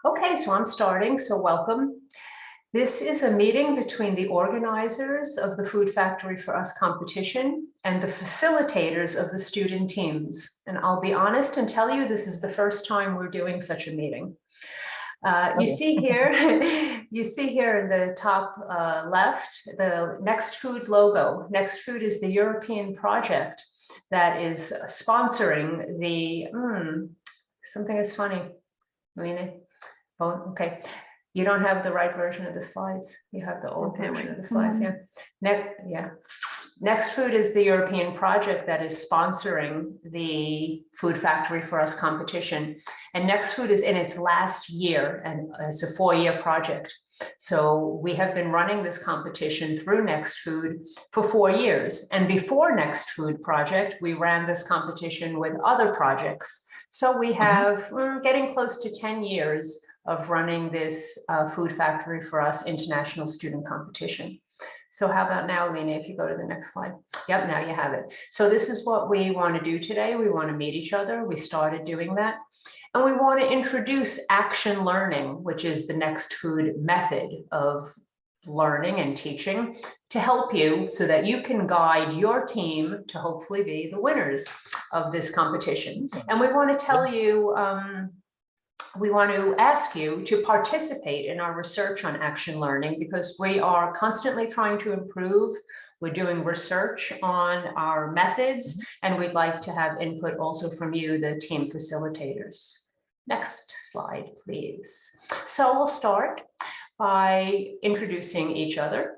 Okay, so I'm starting, so welcome. This is a meeting between the organizers of the Food Factory for Us competition and the facilitators of the student teams. And I'll be honest and tell you, this is the first time we're doing such a meeting. You see here in the top left, the Next Food logo. Next Food is the European project that is sponsoring the, something is funny, Lena. Oh, okay. You don't have the right version of the slides. You have the old version of the slides. Yeah. Next Food is the European project that is sponsoring the Food Factory for Us competition. And Next Food is in its last year, and it's a 4-year project. So we have been running this competition through Next Food for 4 years. And before Next Food project, we ran this competition with other projects. So we have getting close to 10 years of running this Food Factory for Us international student competition. So how about now, Lena, if you go to the next slide. Yep, now you have it. So this is what we want to do today. We want to meet each other. We started doing that. And we want to introduce action learning, which is the Next Food method of learning and teaching to help you so that you can guide your team to hopefully be the winners of this competition. And we want to tell you, we want to ask you to participate in our research on action learning because we are constantly trying to improve. We're doing research on our methods, and we'd like to have input also from you, the team facilitators. Next slide, please. So we'll start by introducing each other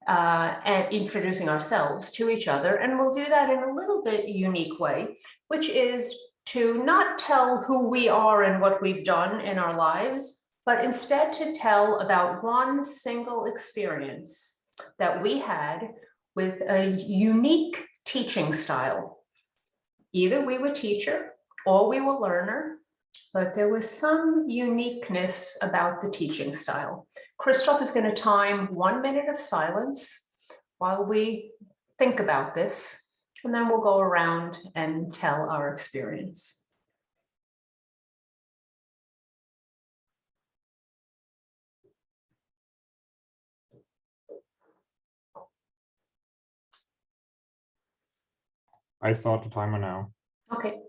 and introducing ourselves to each other. And we'll do that in a little bit unique way, which is to not tell who we are and what we've done in our lives, but instead to tell about one single experience that we had with a unique teaching style. Either we were teacher or we were learner, but there was some uniqueness about the teaching style. Christoph is going to time 1 minute of silence while we think about this. And then we'll go around and tell our experience. I start the timer now. Okay.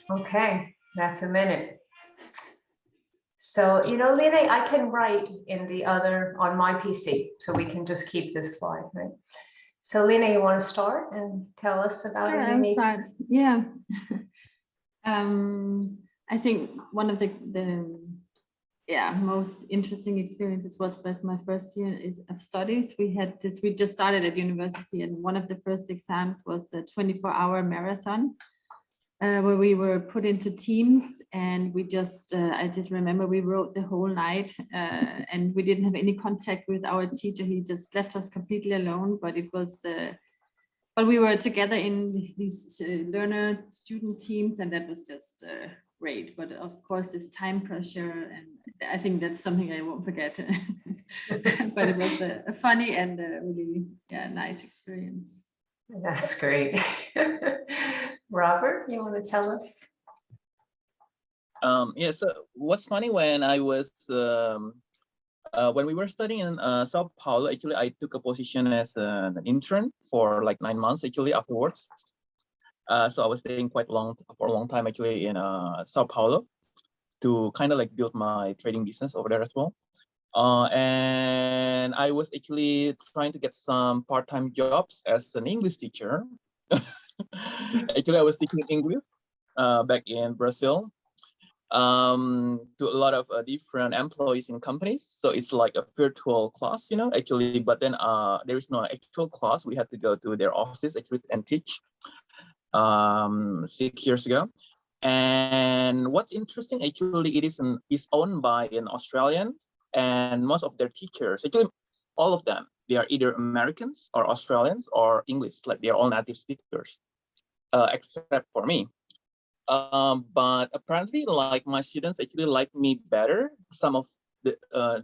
Okay, that's a minute. So, you know, Lena, I can write in the other on my PC, so we can just keep this slide, right? So, Lena, you want to start and tell us about a unique? Yeah. I think one of the most interesting experiences was with my first year of studies. We just started at university, and one of the first exams was a 24-hour marathon. Where we were put into teams, and we just, I just remember we wrote the whole night, and we didn't have any contact with our teacher. He just left us completely alone, but it was, but we were together in these learner student teams, and that was just great. But of course, this time pressure, and I think that's something I won't forget. But it was a funny and really nice experience. That's great. Robert, you want to tell us? Yeah, so what's funny, when I was when we were studying in Sao Paulo, actually I took a position as an intern for like 9 months actually afterwards. So I was staying for a long time actually in Sao Paulo to kind of like build my trading business over there as well. And I was actually trying to get some part-time jobs as an English teacher. Actually, I was teaching English back in Brazil to a lot of different employees in companies. So it's like a virtual class, actually, but then there is no actual class. We had to go to their office actually and teach 6 years ago. And what's interesting, actually, it is owned by an Australian, and most of their teachers, actually all of them, they are either Americans or Australians or English, like they are all native speakers, except for me. But apparently, like my students actually like me better. Some of the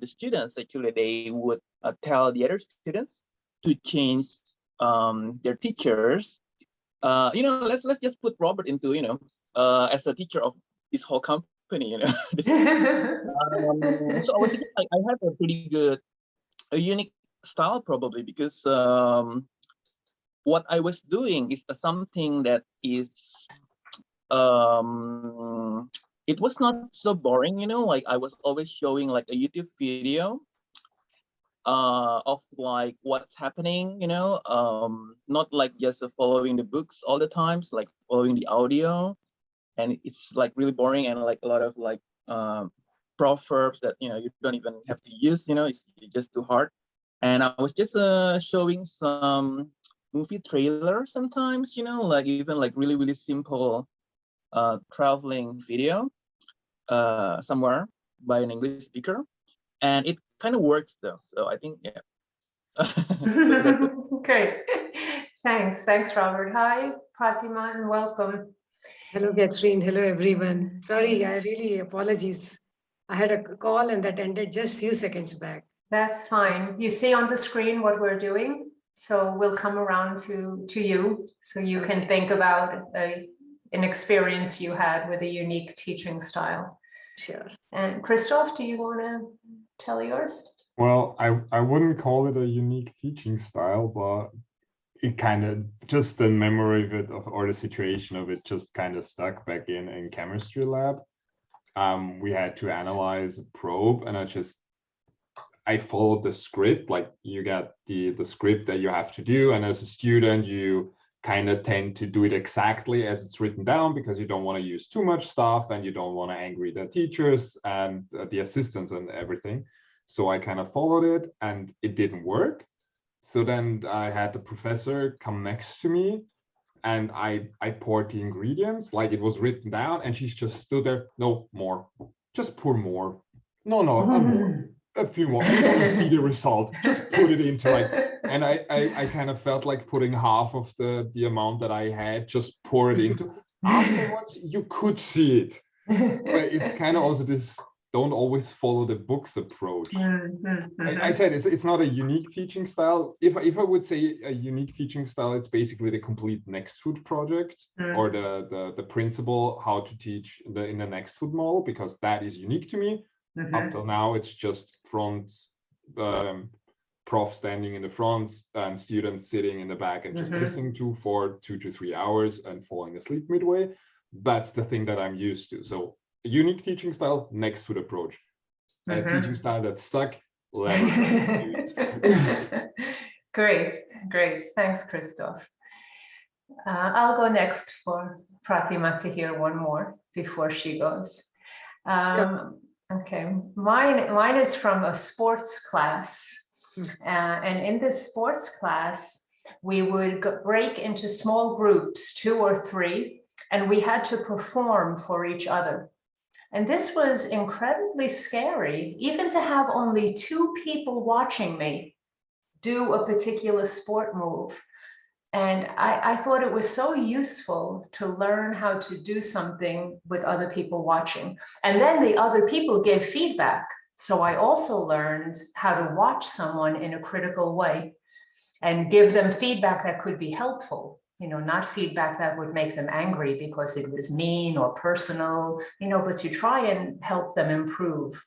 students actually, they would tell the other students to change their teachers. Let's just put Robert into as a teacher of this whole company. So I was thinking I have a pretty good, a unique style probably because what I was doing is something that is it was not so boring, like I was always showing like a YouTube video of like what's happening, not like just following the books all the times, like following the audio, and it's like really boring and like a lot of like proverbs that you don't even have to use, it's just too hard. And I was just showing some movie trailers sometimes, like even like really really simple traveling video somewhere by an English speaker, and it kind of works though. So I think, yeah. So that's it. Great. Thanks, Robert. Hi, Pratima, and welcome. Hello, Catherine. Hello, everyone. Sorry, I really apologize. I had a call and that ended just few seconds back. That's fine. You see on the screen what we're doing, so we'll come around to you, so you can think about an experience you had with a unique teaching style. Sure. And Christoph, do you want to tell yours? Well, I wouldn't call it a unique teaching style, but it kind of just the memory of it or the situation of it just kind of stuck back in chemistry lab. We had to analyze a probe, and I followed the script. Like you got the script that you have to do, and as a student you kind of tend to do it exactly as it's written down because you don't want to use too much stuff and you don't want to angry the teachers and the assistants and everything. So I kind of followed it and it didn't work. So then I had the professor come next to me and I poured the ingredients like it was written down, and she's just stood there. No more, just pour more. No, a few more. You can see the result. Just put it into like, and I kind of felt like putting half of the amount that I had, just pour it into. Afterwards, you could see it. But it's kind of also this don't always follow the books approach. I said it's not a unique teaching style. If I would say a unique teaching style, it's basically the complete Next Food project or the principle how to teach in the Next Food model, because that is unique to me. Up till now, it's just front prof standing in the front and students sitting in the back and just listening to for 2 to 3 hours and falling asleep midway. That's the thing that I'm used to. So a unique teaching style, Next Food approach. A teaching style that's stuck, laboratory experience. Great. Thanks, Christoph. I'll go next for Pratima to hear one more before she goes. Sure. Okay, mine is from a sports class. And in this sports class, we would break into small groups, 2 or 3, and we had to perform for each other. And this was incredibly scary, even to have only 2 people watching me do a particular sport move. And I thought it was so useful to learn how to do something with other people watching. And then the other people gave feedback. So I also learned how to watch someone in a critical way and give them feedback that could be helpful. Not feedback that would make them angry because it was mean or personal, but to try and help them improve.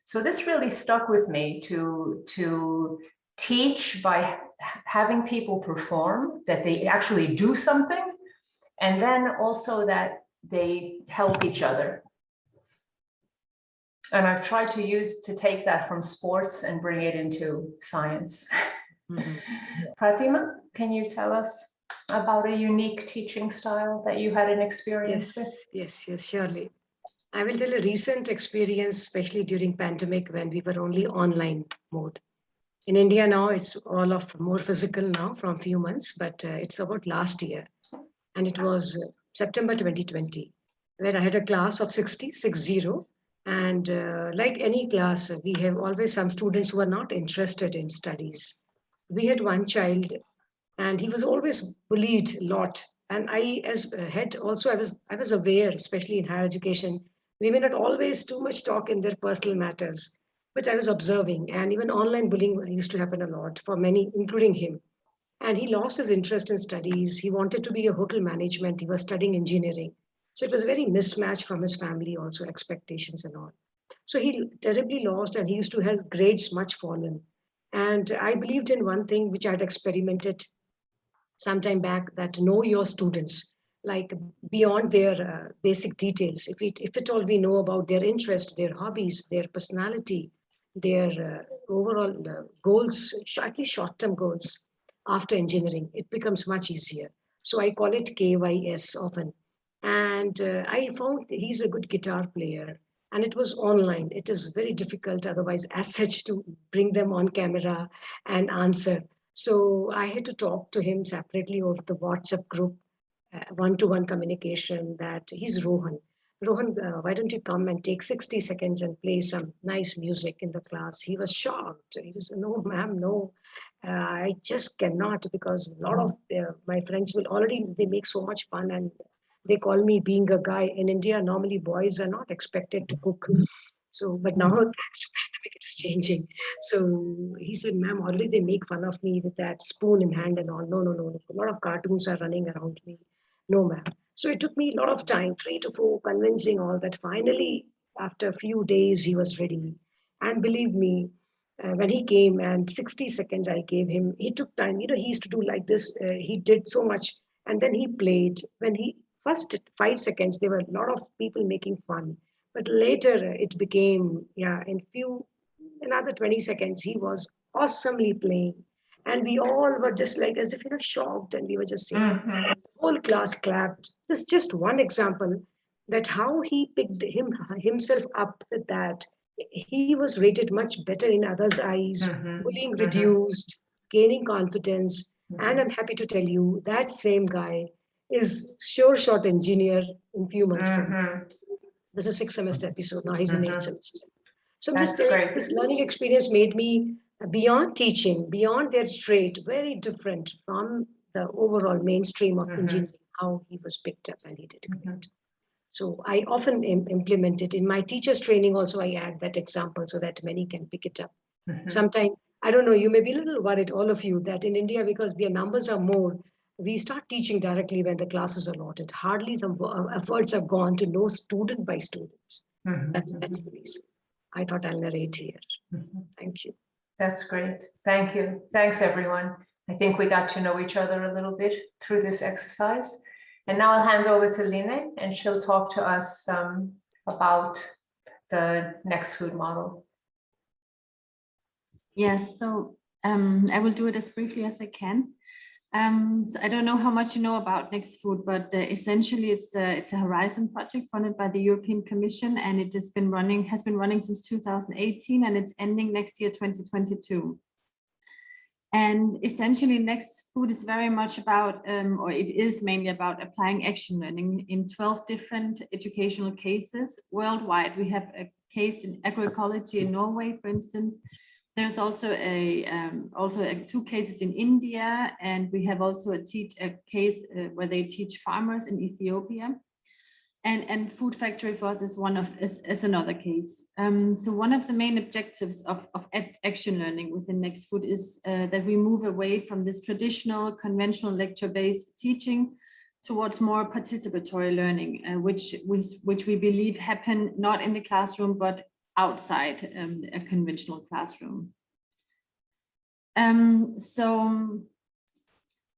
So this really stuck with me to teach by having people perform, that they actually do something, And then also that they help each other. And I've tried to take that from sports and bring it into science. Pratima, can you tell us about a unique teaching style that you had an experience with? Yes, surely. I will tell a recent experience, especially during pandemic when we were only online mode. In India now, it's all of more physical now from few months, but it's about last year. And it was September 2020, where I had a class of 60. And like any class, we have always some students who are not interested in studies. We had one child and he was always bullied a lot. And I, as a head, also I was aware, especially in higher education, we may not always too much talk in their personal matters, but I was observing, and even online bullying used to happen a lot for many, including him. And he lost his interest in studies. He wanted to be a hotel management. He was studying engineering. So it was very mismatched from his family, also expectations and all. So he terribly lost, and he used to have grades much fallen. And I believed in one thing which I had experimented sometime back, that know your students, like beyond their basic details. If at all we know about their interest, their hobbies, their personality, their overall goals, at least short-term goals after engineering, it becomes much easier. So I call it KYS often. And I found he's a good guitar player. And it was online. It is very difficult otherwise, as such, to bring them on camera and answer. So I had to talk to him separately over the WhatsApp group, one-to-one communication, that he's Rohan. Rohan, why don't you come and take 60 seconds and play some nice music in the class? He was shocked. He was, no, ma'am, no. I just cannot, because a lot of my friends will already, they make so much fun, and they call me being a guy. In India, normally boys are not expected to cook. So, but now thanks to pandemic, it is changing. So he said, ma'am, already they make fun of me with that spoon in hand and all. No. A lot of cartoons are running around me. No, ma'am. So it took me a lot of time, 3 to 4, convincing all that. Finally, after a few days, he was ready. And believe me, when he came and 60 seconds I gave him, he took time. You know, he used to do like this. He did so much. And then he played. When he first 5 seconds, there were a lot of people making fun. But later it became, another 20 seconds, he was awesomely playing. And we all were just like, as if, shocked. And we were just saying, whole class clapped. This is just one example that how he picked himself up with that. He was rated much better in others' eyes, bullying reduced, gaining confidence. And I'm happy to tell you that same guy is sure shot engineer in few months from now. This is a 6-semester episode. Now he's in 8th semester. So I'm just telling you, this learning experience made me beyond teaching, beyond their trade, very different from the overall mainstream of engineering, how he was picked up and he did great. So I often implement it in my teacher's training. Also, I add that example so that many can pick it up. Sometimes, I don't know, you may be a little worried, all of you, that in India, because our numbers are more, we start teaching directly when the classes are allotted. Hardly some efforts have gone to know student by students. That's the reason. I thought I'll narrate here. Thank you. That's great. Thank you. Thanks, everyone. I think we got to know each other a little bit through this exercise. And now I'll hand over to Line, and she'll talk to us about the next food model. Yes, so I will do it as briefly as I can. So I don't know how much you know about Next Food, but essentially it's a Horizon project funded by the European Commission, and it has been running since 2018, and it's ending next year, 2022. And essentially, Next Food is very much about, or it is mainly about applying action learning in 12 different educational cases worldwide. We have a case in agroecology in Norway, for instance. There's also two cases in India, and we have also a case where they teach farmers in Ethiopia. And FoodFactory-4-Us is another case. So one of the main objectives of action learning within Next Food is that we move away from this traditional conventional lecture-based teaching towards more participatory learning, which we believe happen not in the classroom, but outside a conventional classroom.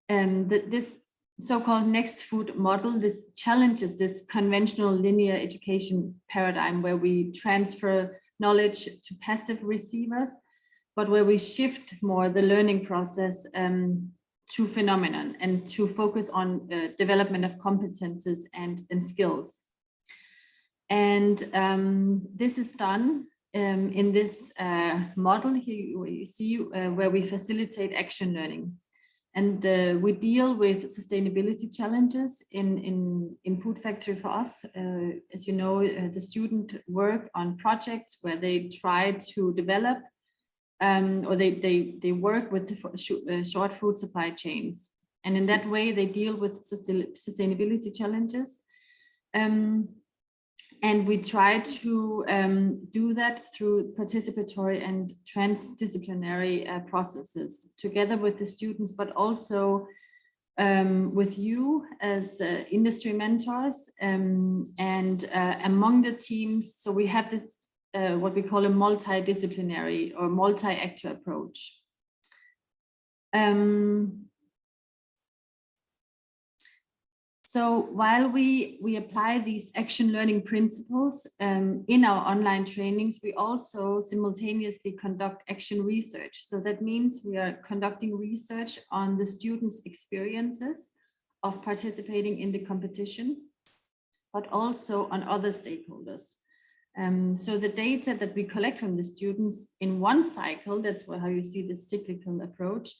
This so-called next food model. This challenges this conventional linear education paradigm where we transfer knowledge to passive receivers, but where we shift more the learning process to phenomenon and to focus on development of competences and skills. And this is done in this model here, where you see where we facilitate action learning. And we deal with sustainability challenges in FoodFactory-4-Us. As you know, the student work on projects where they try to develop or they work with the short food supply chains. And in that way, they deal with sustainability challenges. And we try to do that through participatory and transdisciplinary processes together with the students, but also with you as industry mentors and among the teams. So we have this, what we call a multidisciplinary or multi-actor approach. So while we apply these action learning principles in our online trainings, we also simultaneously conduct action research. So that means we are conducting research on the students' experiences of participating in the competition, but also on other stakeholders. So the data that we collect from the students in one cycle, that's how you see this cyclical approach,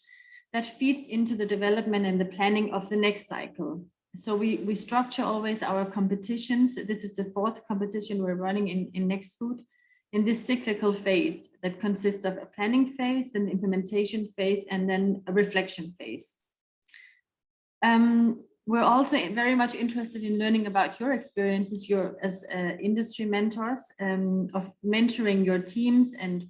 that feeds into the development and the planning of the next cycle. So we structure always our competitions. This is the 4th competition we're running in Next Food in this cyclical phase that consists of a planning phase, then the implementation phase, and then a reflection phase. We're also very much interested in learning about your experiences, as industry mentors, of mentoring your teams and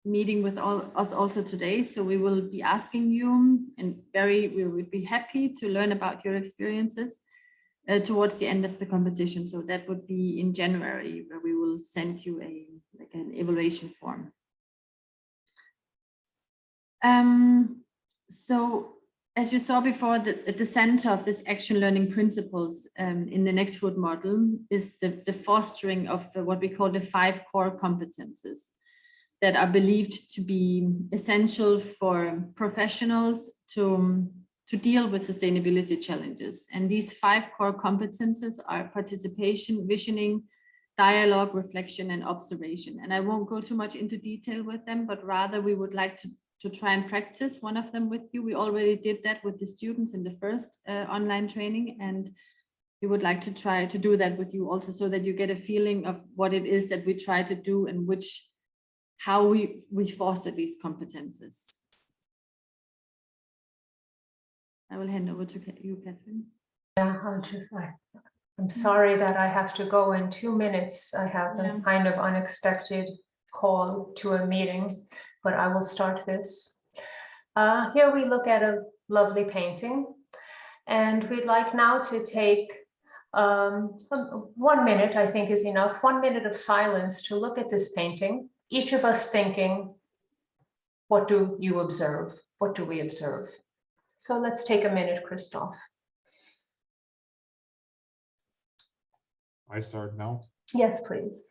meeting with us also today. So we will be asking you, and we would be happy to learn about your experiences towards the end of the competition. So that would be in January, where we will send you an evaluation form. So as you saw before, at the center of this action learning principles in the Next Food model is the fostering of what we call the 5 core competences that are believed to be essential for professionals to deal with sustainability challenges. And these 5 core competences are participation, visioning, dialogue, reflection, and observation. And I won't go too much into detail with them, but rather we would like to try and practice one of them with you. We already did that with the students in the first online training, and we would like to try to do that with you also, so that you get a feeling of what it is that we try to do and how we foster these competences. I will hand over to you, Catherine. Yeah, I'm sorry that I have to go in 2 minutes. I have a kind of unexpected call to a meeting, but I will start this. Here we look at a lovely painting, and we'd like now to take 1 minute, I think is enough, 1 minute of silence to look at this painting. Each of us thinking, what do you observe? What do we observe? So let's take a minute, Christoph. I start now. Yes, please.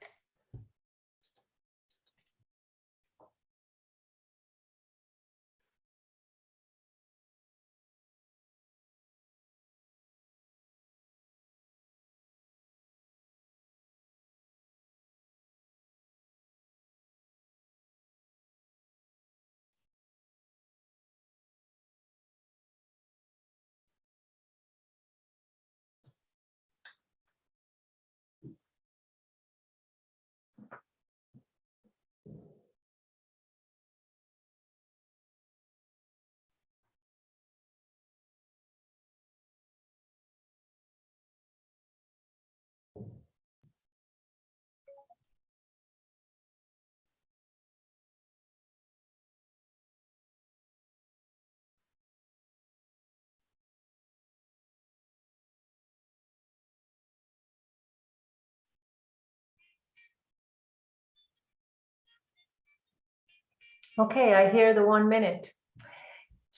Okay, I hear the 1 minute.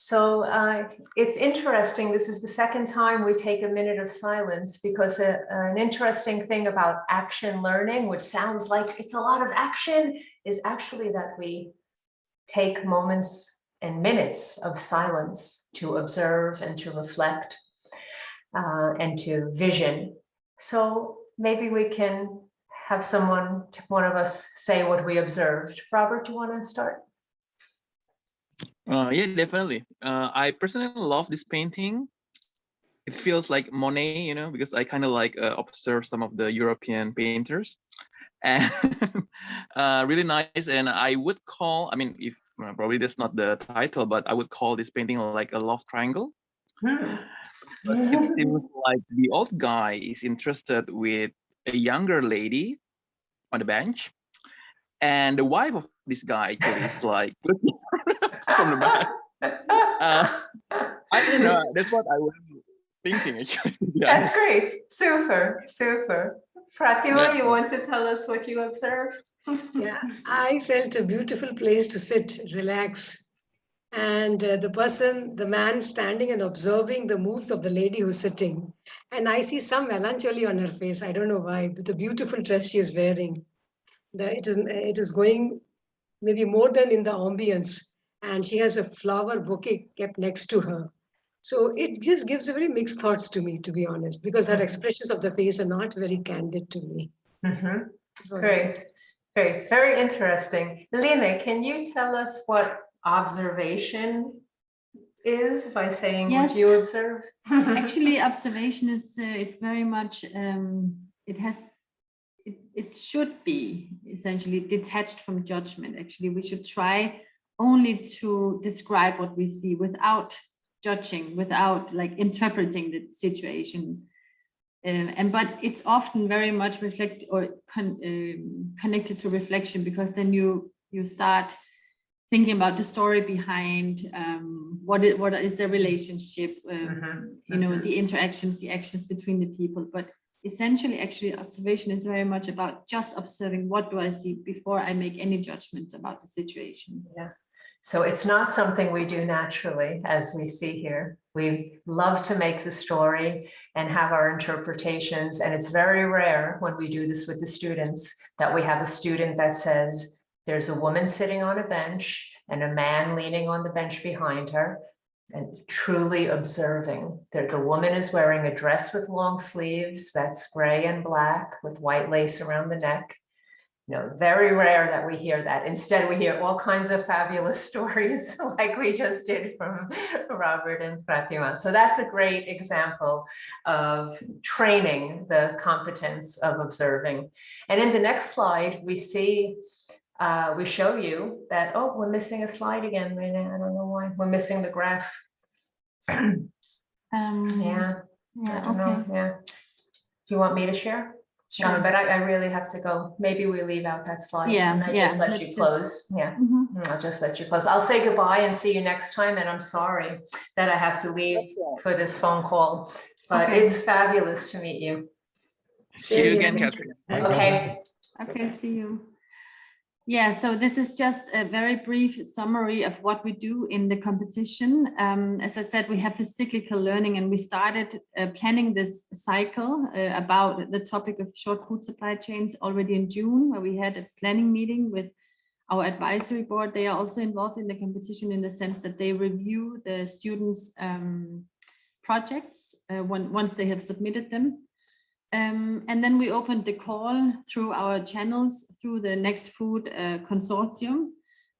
So it's interesting. This is the second time we take a minute of silence because an interesting thing about action learning, which sounds like it's a lot of action, is actually that we take moments and minutes of silence to observe and to reflect and to vision. So maybe we can have one of us say what we observed. Robert, do you want to start? Yeah, definitely. I personally love this painting. It feels like Monet, you know, because I kind of like observe some of the European painters, and really nice. And I would call, I mean, if probably that's not the title, but I would call this painting like a love triangle. But it seems like the old guy is interested with a younger lady on the bench, and the wife of this guy actually is like from the back. I don't know. That's what I was thinking actually. That's great. Super, super. Pratima, Yeah. you want to tell us what you observed? Yeah, I felt a beautiful place to sit, relax. And the man standing and observing the moves of the lady who's sitting. And I see some melancholy on her face. I don't know why, but the beautiful dress she is wearing. It is going maybe more than in the ambience. And she has a flower bouquet kept next to her. So it just gives a very mixed thoughts to me, to be honest, because her expressions of the face are not very candid to me. Mhm. That's what Great, great, very interesting. Lene, can you tell us what observation is by saying what Yes. you observe? Actually, observation is it's very much it should be essentially detached from judgment. Actually, we should try only to describe what we see without judging, without like interpreting the situation. But it's often very much connected to reflection, because then you start thinking about the story behind what is the relationship, you know, the interactions, the actions between the people. But essentially, actually, observation is very much about just observing what do I see before I make any judgment about the situation. Yeah. So it's not something we do naturally, as we see here. We love to make the story and have our interpretations. And it's very rare when we do this with the students that we have a student that says, there's a woman sitting on a bench and a man leaning on the bench behind her, and truly observing. The woman is wearing a dress with long sleeves that's gray and black with white lace around the neck. You know, very rare that we hear that. Instead, we hear all kinds of fabulous stories like we just did from Robert and Pratima. So that's a great example of training the competence of observing. And in the next slide, we see, we show you that, oh, we're missing a slide again. I don't know why. We're missing the graph. Yeah, I don't know. Yeah. Do you want me to share? Sure. But I really have to go. Maybe we leave out that slide. Yeah, And I yeah, just let let's you just- close. Yeah, I'll just let you close. I'll say goodbye and see you next time. And I'm sorry that I have to leave for this phone call, but Okay. it's fabulous to meet you. See you again, Catherine. Okay. Okay, see you. Yeah, so this is just a very brief summary of what we do in the competition. As I said, we have this cyclical learning, and we started planning this cycle about the topic of short food supply chains already in June, where we had a planning meeting with our advisory board. They are also involved in the competition in the sense that they review the students' projects once they have submitted them. And then we opened the call through our channels, through the Next Food consortium,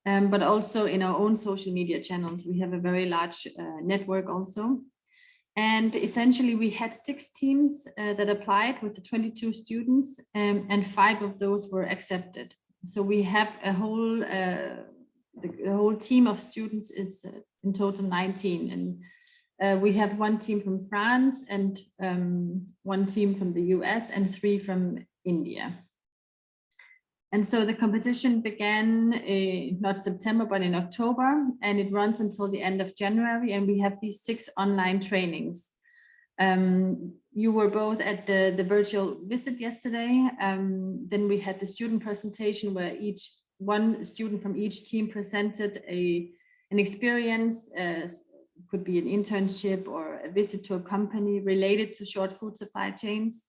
but also in our own social media channels. We have a very large network also. And essentially we had 6 teams that applied with the 22 students, and 5 of those were accepted. So we have a whole, the whole team of students is in total 19. And we have 1 team from France and 1 team from the US and 3 from India. And so the competition began not September, but in October, and it runs until the end of January. And we have these 6 online trainings. You were both at the virtual visit yesterday. Then we had the student presentation where one student from each team presented an experience could be an internship or a visit to a company related to short food supply chains.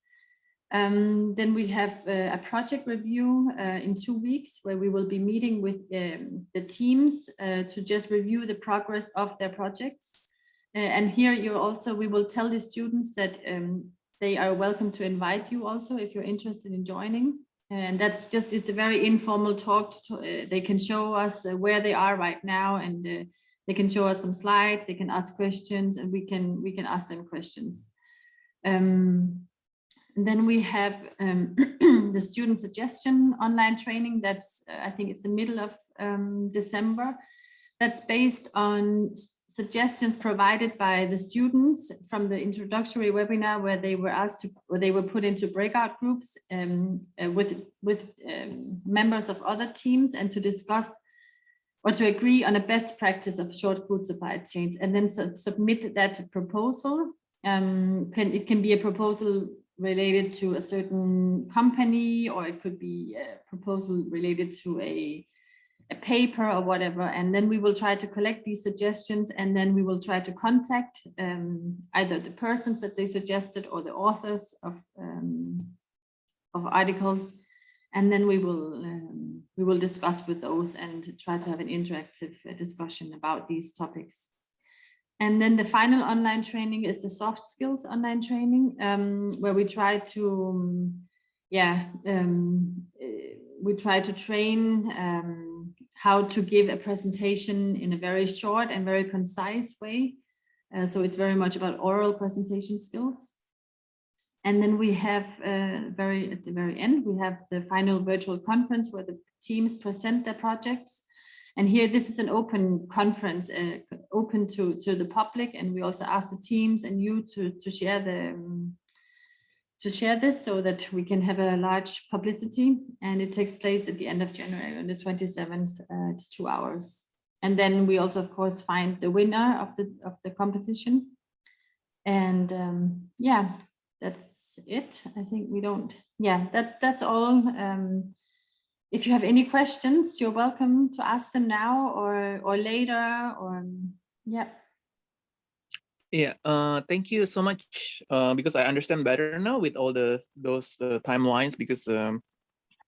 Then we have a project review in 2 weeks where we will be meeting with the teams to just review the progress of their projects. And here we will tell the students that they are welcome to invite you also if you're interested in joining. And it's a very informal talk. They can show us where they are right now, and they can show us some slides, they can ask questions, and we can ask them questions. And then we have the student suggestion online training. That's I think it's the middle of December. That's based on suggestions provided by the students from the introductory webinar, where they were asked to, or they were put into breakout groups with members of other teams, and to discuss or to agree on a best practice of short food supply chains, and then submit that proposal. It can be a proposal related to a certain company, or it could be a proposal related to a paper or whatever. And then we will try to collect these suggestions, and then we will try to contact either the persons that they suggested or the authors of articles. And then we will discuss with those and try to have an interactive discussion about these topics. And then the final online training is the soft skills online training, where we try to, we try to train how to give a presentation in a very short and very concise way. So it's very much about oral presentation skills. And then we have at the very end, we have the final virtual conference where the teams present their projects. And here, this is an open conference, open to the public. And we also ask the teams and you to share this so that we can have a large publicity. And it takes place at the end of January on the 27th. It's 2 hours. And then we also, of course, find the winner of the competition. And that's it. I think we don't. Yeah, that's all. If you have any questions, you're welcome to ask them now or later. Or yeah. Yeah, thank you so much. Because I understand better now with all those timelines. Because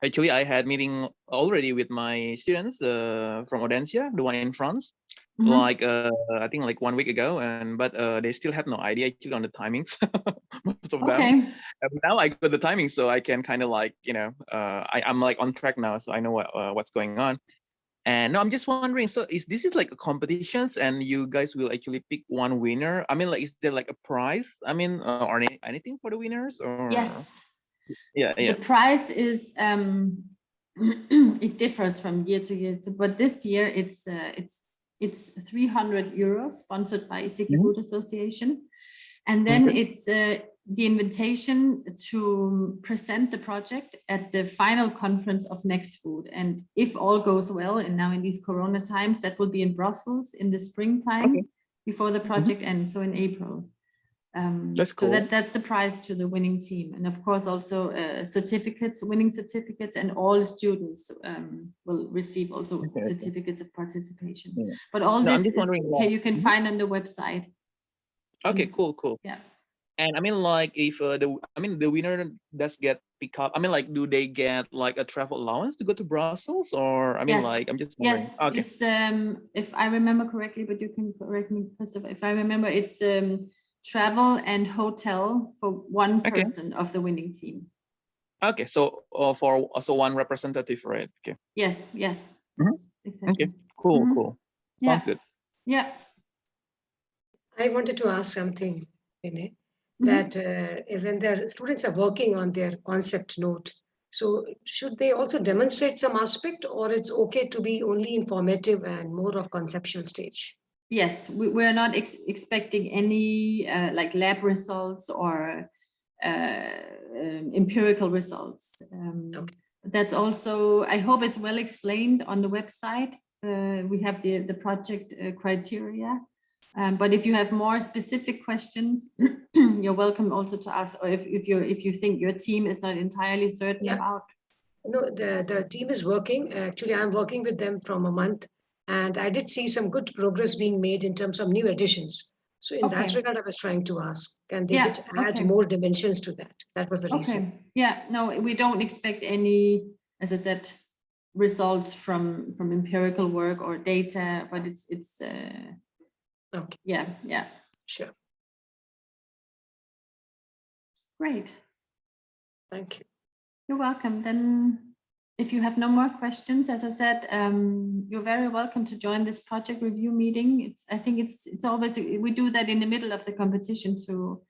actually, I had meeting already with my students from Audencia, the one in France, like I think like 1 week ago, but they still had no idea actually on the timings. Most of them. And now I got the timing, so I can kind of like I'm like on track now, so I know what's going on. And no, I'm just wondering, so this is like a competitions, and you guys will actually pick one winner? I mean, like, is there like a prize? I mean, or anything for the winners? Or yes, yeah. The prize is it differs from year to year, but this year it's 300 euros sponsored by ISEKI-Food Association, and then it's the invitation to present the project at the final conference of Next Food. And if all goes well, and now in these Corona times, that will be in Brussels in the springtime before the project ends, so in April. That's cool. So that's the prize to the winning team. And of course also winning certificates, and all students will receive also certificates of participation. Yeah. But all this you can find on the website. Okay, cool. Yeah. And I mean, like, if the winner does get picked up, I mean, like, do they get like a travel allowance to go to Brussels, or I mean, like, I'm just wondering. Yes, okay. It's if I remember correctly, but you can correct me, Christopher. If I remember, it's travel and hotel for one person of the winning team. Okay, so for also one representative, right? Okay. Yes. Exactly. Okay, cool. Sounds good. Yeah. I wanted to ask something, Rene. That when the students are working on their concept note, so should they also demonstrate some aspect, or it's okay to be only informative and more of conceptual stage? Yes, we're not expecting any like lab results or empirical results. That's also, I hope it's well explained on the website. We have the project criteria. But if you have more specific questions, you're welcome also to ask, or if you think your team is not entirely certain about. No, the team is working. Actually, I'm working with them from a month And I did see some good progress being made in terms of new additions. So in that Okay. regard, I was trying to ask, can they Yeah, add okay. more dimensions to that? That was the reason. Okay, yeah, no, we don't expect any, as I said, results from empirical work or data, but it's Okay, yeah, sure. great. Thank you. You're welcome. Then if you have no more questions, as I said, you're very welcome to join this project review meeting. I think it's always, we do that in the middle of the competition to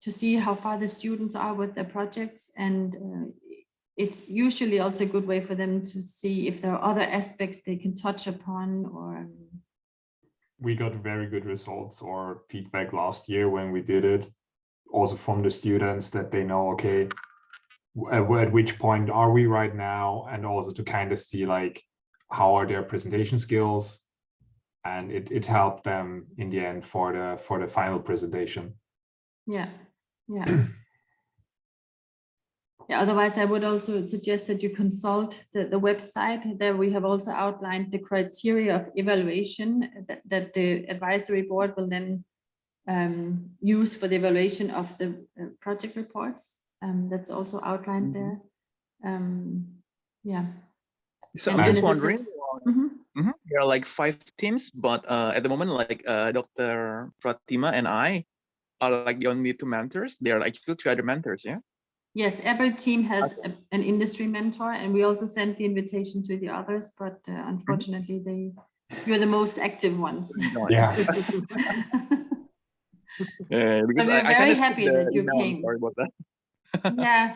see how far the students are with their projects. And it's usually also a good way for them to see if there are other aspects they can touch upon or. We got very good results or feedback last year when we did it, also from the students, that they know, okay, at which point are we right now, and also to kind of see like how are their presentation skills, and it helped them in the end for the final presentation. Yeah. Yeah, otherwise I would also suggest that you consult the website. There we have also outlined the criteria of evaluation that the advisory board will then use for the evaluation of the project reports. That's also outlined there. Yeah. So And I'm just as I said- wondering, there are like 5 teams, but at the moment, like Dr. Pratima and I are like the only 2 mentors. There are like 2 other mentors, yeah? Yes, every team has an industry mentor, and we also sent the invitation to the others, but unfortunately you're the most active ones. Yeah. Because But we're I very kinda skipped happy the that you email. came. Sorry about that. Yeah,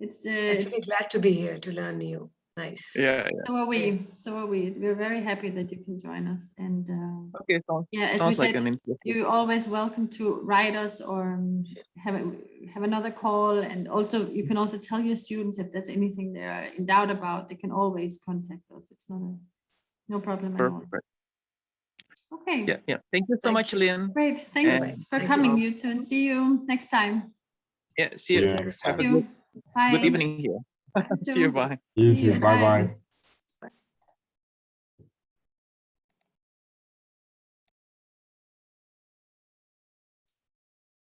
it's Actually glad to be here to learn new. Nice. Yeah. so are we. We're very happy that you can join us. And Okay, yeah, as we sounds like said, an interesting. you're always welcome to write us or have another call. And also you can also tell your students if there's anything they're in doubt about, they can always contact us. It's no problem at all. Perfect. Okay. Yeah. Thank you so Thank much, you. Lynn. Great. Thanks And for Thank you. coming, you two, and see you next time. Yeah, see See you. you next Have time. a Thank you. Bye. good evening here. You See you. too. Bye. You See too. you. Bye bye.